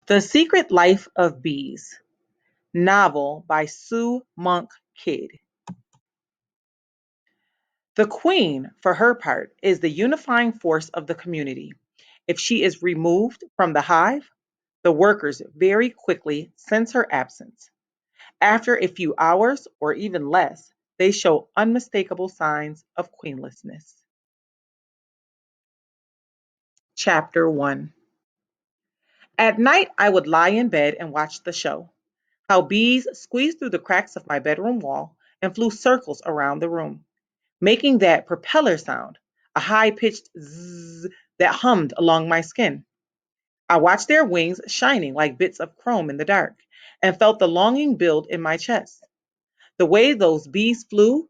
The Secret Life of Bees, novel by Sue Monk Kidd. The queen, for her part, is the unifying force of the community. If she is removed from the hive, the workers very quickly sense her absence. After a few hours, or even less, they show unmistakable signs of queenlessness. Chapter 1. At night, I would lie in bed and watch the show. How bees squeezed through the cracks of my bedroom wall and flew circles around the room, making that propeller sound, a high pitched zzz that hummed along my skin. I watched their wings shining like bits of chrome in the dark and felt the longing build in my chest. The way those bees flew,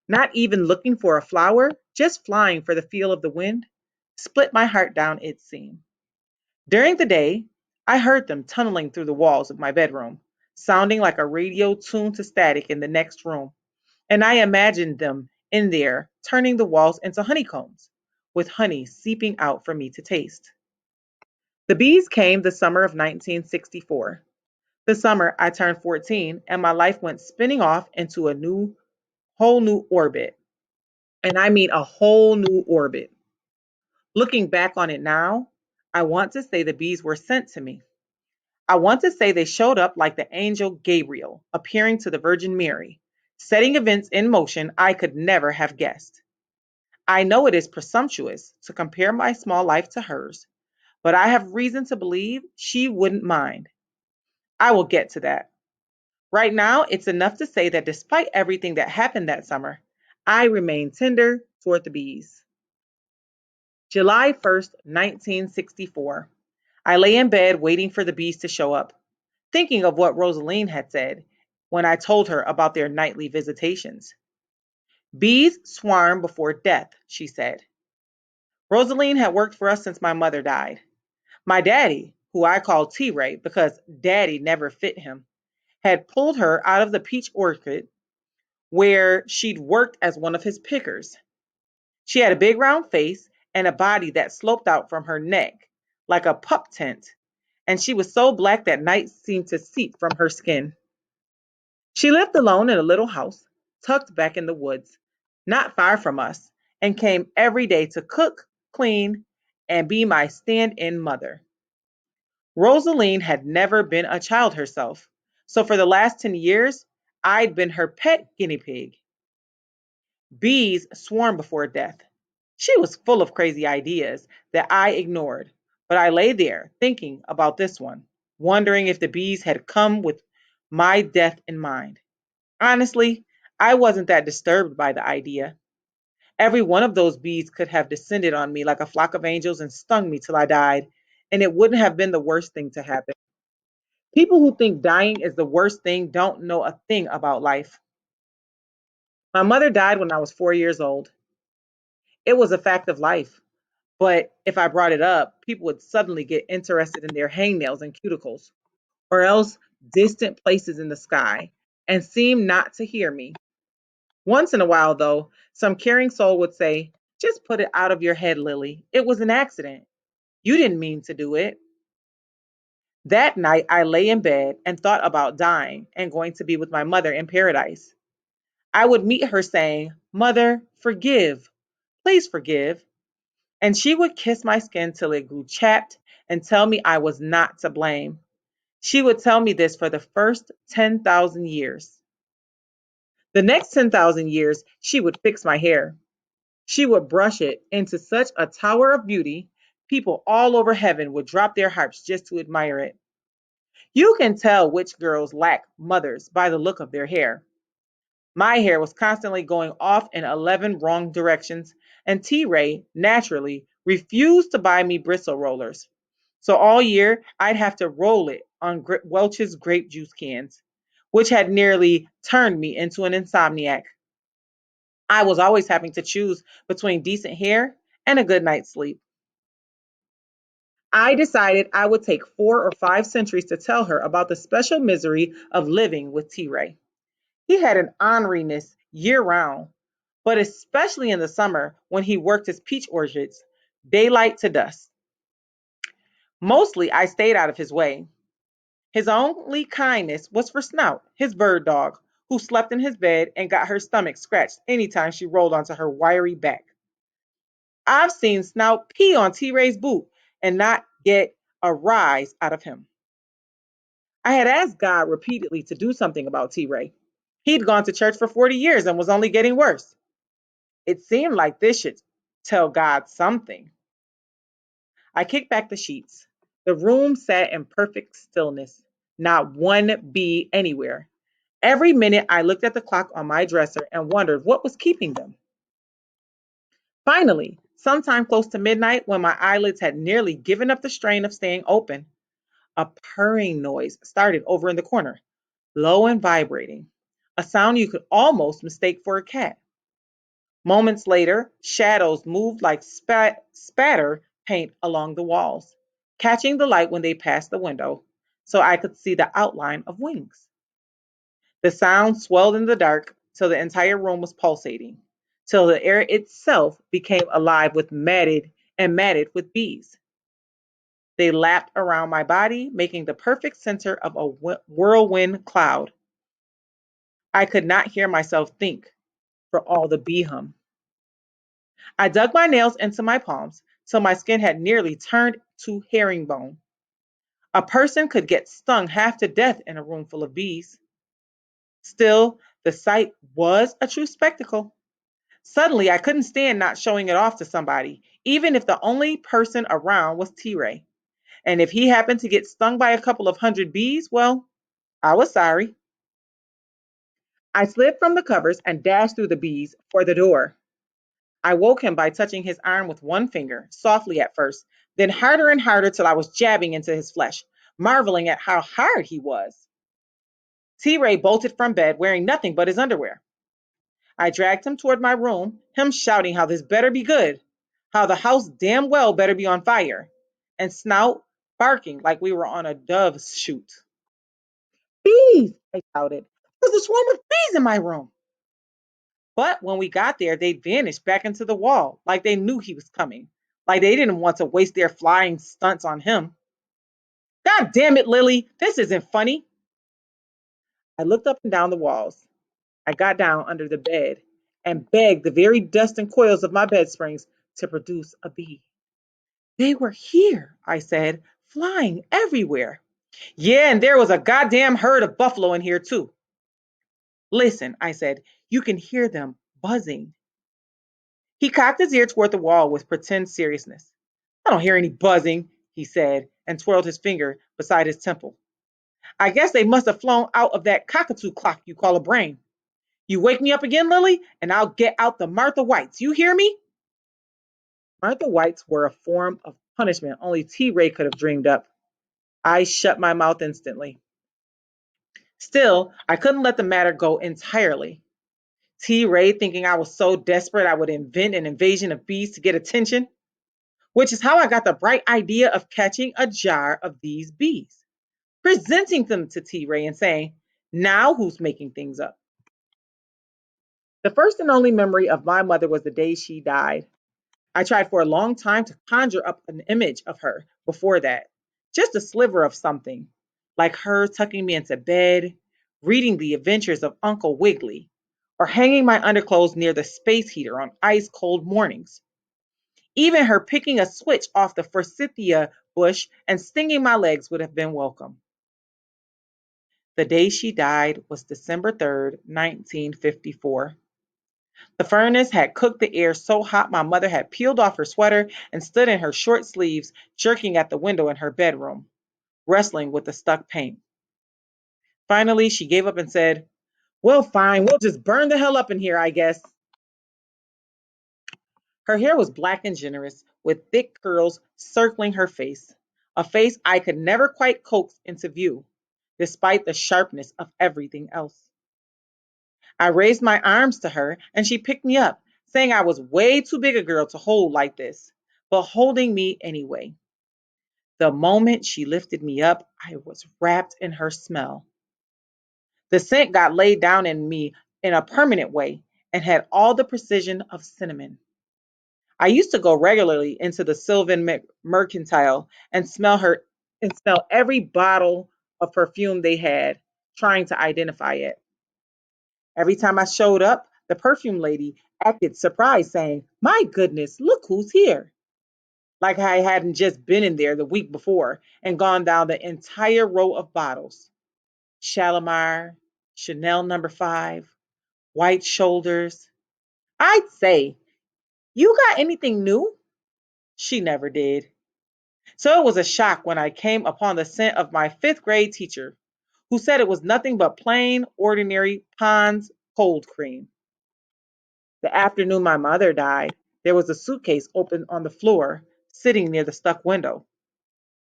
not even looking for a flower, just flying for the feel of the wind, split my heart down its seam. During the day, I heard them tunneling through the walls of my bedroom, sounding like a radio tuned to static in the next room, and I imagined them in there, turning the walls into honeycombs, with honey seeping out for me to taste. The bees came the summer of 1964, the summer I turned 14, and my life went spinning off into a whole new orbit. And I mean a whole new orbit. Looking back on it now, I want to say the bees were sent to me. I want to say they showed up like the angel Gabriel appearing to the Virgin Mary, setting events in motion I could never have guessed. I know it is presumptuous to compare my small life to hers, but I have reason to believe she wouldn't mind. I will get to that. Right now, it's enough to say that despite everything that happened that summer, I remain tender toward the bees. July 1st, 1964. I lay in bed waiting for the bees to show up, thinking of what Rosaline had said when I told her about their nightly visitations. Bees swarm before death, she said. Rosaline had worked for us since my mother died. My daddy, who I called T Ray because daddy never fit him, had pulled her out of the peach orchard where she'd worked as one of his pickers. She had a big round face and a body that sloped out from her neck like a pup tent, and she was so black that night seemed to seep from her skin. She lived alone in a little house tucked back in the woods, not far from us, and came every day to cook, clean, and be my stand in mother. Rosaline had never been a child herself, so for the last 10 years, I'd been her pet guinea pig. Bees swarm before death. She was full of crazy ideas that I ignored, but I lay there thinking about this one, wondering if the bees had come with my death in mind. Honestly, I wasn't that disturbed by the idea. Every one of those bees could have descended on me like a flock of angels and stung me till I died, and it wouldn't have been the worst thing to happen. People who think dying is the worst thing don't know a thing about life. My mother died when I was 4 years old. It was a fact of life. But if I brought it up, people would suddenly get interested in their hangnails and cuticles, or else distant places in the sky, and seem not to hear me. Once in a while, though, some caring soul would say, "Just put it out of your head, Lily. It was an accident. You didn't mean to do it." That night, I lay in bed and thought about dying and going to be with my mother in paradise. I would meet her saying, "Mother, forgive. Please forgive." And she would kiss my skin till it grew chapped and tell me I was not to blame. She would tell me this for the first 10,000 years. The next 10,000 years, she would fix my hair. She would brush it into such a tower of beauty, people all over heaven would drop their harps just to admire it. You can tell which girls lack mothers by the look of their hair. My hair was constantly going off in 11 wrong directions, and T Ray, naturally, refused to buy me bristle rollers. So all year, I'd have to roll it on Welch's grape juice cans, which had nearly turned me into an insomniac. I was always having to choose between decent hair and a good night's sleep. I decided I would take 4 or 5 centuries to tell her about the special misery of living with T Ray. He had an orneriness year round, but especially in the summer when he worked his peach orchards, daylight to dusk. Mostly I stayed out of his way. His only kindness was for Snout, his bird dog, who slept in his bed and got her stomach scratched anytime she rolled onto her wiry back. I've seen Snout pee on T Ray's boot and not get a rise out of him. I had asked God repeatedly to do something about T Ray. He'd gone to church for 40 years and was only getting worse. It seemed like this should tell God something. I kicked back the sheets. The room sat in perfect stillness, not one bee anywhere. Every minute I looked at the clock on my dresser and wondered what was keeping them. Finally, sometime close to midnight, when my eyelids had nearly given up the strain of staying open, a purring noise started over in the corner, low and vibrating, a sound you could almost mistake for a cat. Moments later, shadows moved like spatter paint along the walls, catching the light when they passed the window, so I could see the outline of wings. The sound swelled in the dark till the entire room was pulsating, till the air itself became alive with matted with bees. They lapped around my body, making the perfect center of a whirlwind cloud. I could not hear myself think for all the bee hum. I dug my nails into my palms till my skin had nearly turned to herringbone. A person could get stung half to death in a room full of bees. Still, the sight was a true spectacle. Suddenly, I couldn't stand not showing it off to somebody, even if the only person around was T Ray. And if he happened to get stung by a couple of hundred bees, well, I was sorry. I slid from the covers and dashed through the bees for the door. I woke him by touching his arm with one finger, softly at first, then harder and harder till I was jabbing into his flesh, marveling at how hard he was. T Ray bolted from bed wearing nothing but his underwear. I dragged him toward my room, him shouting how this better be good, how the house damn well better be on fire, and Snout barking like we were on a dove shoot. Bees! I shouted. There's a swarm of bees in my room. But when we got there, they vanished back into the wall, like they knew he was coming, like they didn't want to waste their flying stunts on him. God damn it, Lily, this isn't funny. I looked up and down the walls. I got down under the bed and begged the very dust and coils of my bed springs to produce a bee. They were here, I said, flying everywhere. Yeah, and there was a goddamn herd of buffalo in here, too. Listen, I said, you can hear them buzzing. He cocked his ear toward the wall with pretend seriousness. I don't hear any buzzing, he said, and twirled his finger beside his temple. I guess they must have flown out of that cockatoo clock you call a brain. You wake me up again, Lily, and I'll get out the Martha Whites. You hear me? Martha Whites were a form of punishment only T. Ray could have dreamed up. I shut my mouth instantly. Still, I couldn't let the matter go entirely. T. Ray thinking I was so desperate I would invent an invasion of bees to get attention, which is how I got the bright idea of catching a jar of these bees, presenting them to T. Ray and saying, now who's making things up? The first and only memory of my mother was the day she died. I tried for a long time to conjure up an image of her before that, just a sliver of something, like her tucking me into bed, reading the adventures of Uncle Wiggily, or hanging my underclothes near the space heater on ice cold mornings. Even her picking a switch off the forsythia bush and stinging my legs would have been welcome. The day she died was December 3rd, 1954. The furnace had cooked the air so hot my mother had peeled off her sweater and stood in her short sleeves, jerking at the window in her bedroom, wrestling with the stuck paint. Finally, she gave up and said, well, fine, we'll just burn the hell up in here, I guess. Her hair was black and generous, with thick curls circling her face, a face I could never quite coax into view, despite the sharpness of everything else. I raised my arms to her, and she picked me up, saying I was way too big a girl to hold like this, but holding me anyway. The moment she lifted me up, I was wrapped in her smell. The scent got laid down in me in a permanent way and had all the precision of cinnamon. I used to go regularly into the Sylvan Mercantile and smell every bottle of perfume they had, trying to identify it. Every time I showed up, the perfume lady acted surprised, saying, "My goodness, look who's here." Like I hadn't just been in there the week before and gone down the entire row of bottles. Shalimar, Chanel number 5, white shoulders. I'd say, "You got anything new?" She never did. So it was a shock when I came upon the scent of my fifth grade teacher, who said it was nothing but plain, ordinary Pond's cold cream. The afternoon my mother died, there was a suitcase open on the floor, sitting near the stuck window.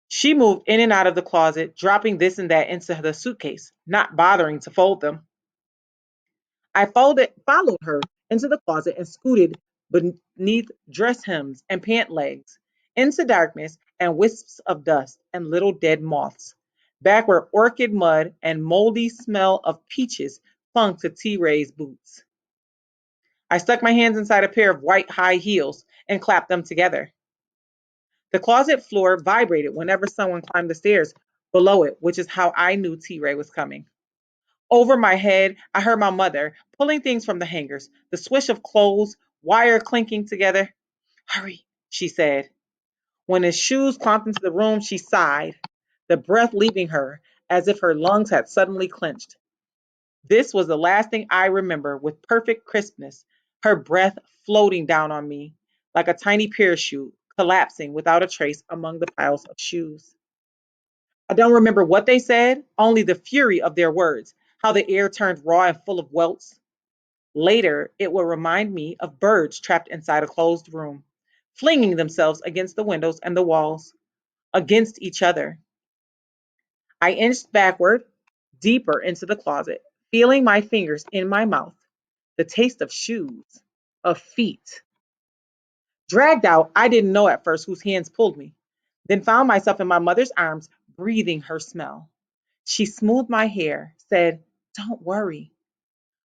She moved in and out of the closet, dropping this and that into the suitcase, not bothering to fold them. Followed her into the closet and scooted beneath dress hems and pant legs, into darkness and wisps of dust and little dead moths, back where orchid mud and moldy smell of peaches clung to T. Ray's boots. I stuck my hands inside a pair of white high heels and clapped them together. The closet floor vibrated whenever someone climbed the stairs below it, which is how I knew T. Ray was coming. Over my head, I heard my mother pulling things from the hangers, the swish of clothes, wire clinking together. "Hurry," she said. When his shoes clomped into the room, she sighed, the breath leaving her as if her lungs had suddenly clenched. This was the last thing I remember with perfect crispness, her breath floating down on me like a tiny parachute, collapsing without a trace among the piles of shoes. I don't remember what they said, only the fury of their words, how the air turned raw and full of welts. Later, it would remind me of birds trapped inside a closed room, flinging themselves against the windows and the walls, against each other. I inched backward, deeper into the closet, feeling my fingers in my mouth, the taste of shoes, of feet. Dragged out, I didn't know at first whose hands pulled me, then found myself in my mother's arms, breathing her smell. She smoothed my hair, said, "Don't worry."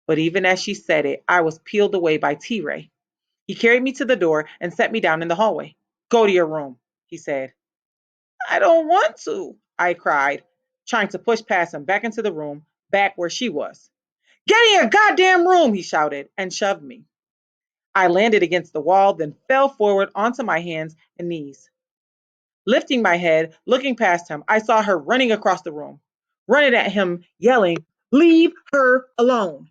But even as she said it, I was peeled away by T Ray. He carried me to the door and set me down in the hallway. "Go to your room," he said. "I don't want to," I cried, trying to push past him back into the room, back where she was. "Get in your goddamn room," he shouted and shoved me. I landed against the wall, then fell forward onto my hands and knees. Lifting my head, looking past him, I saw her running across the room, running at him, yelling, "Leave her alone."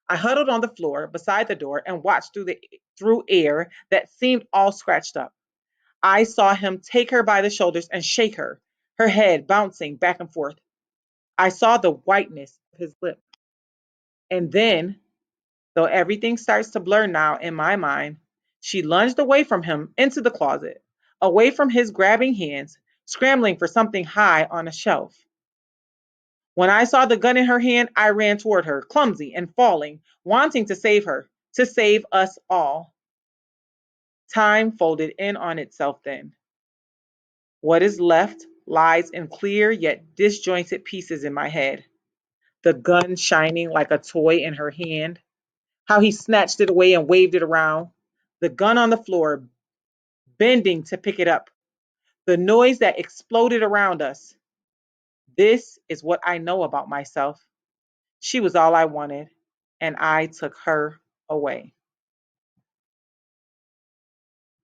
I huddled on the floor beside the door and watched through air that seemed all scratched up. I saw him take her by the shoulders and shake her head bouncing back and forth. I saw the whiteness of his lip. And then, though everything starts to blur now in my mind, she lunged away from him into the closet, away from his grabbing hands, scrambling for something high on a shelf. When I saw the gun in her hand, I ran toward her, clumsy and falling, wanting to save her, to save us all. Time folded in on itself then. What is left lies in clear yet disjointed pieces in my head. The gun shining like a toy in her hand, how he snatched it away and waved it around, the gun on the floor, bending to pick it up, the noise that exploded around us. This is what I know about myself. She was all I wanted, and I took her away.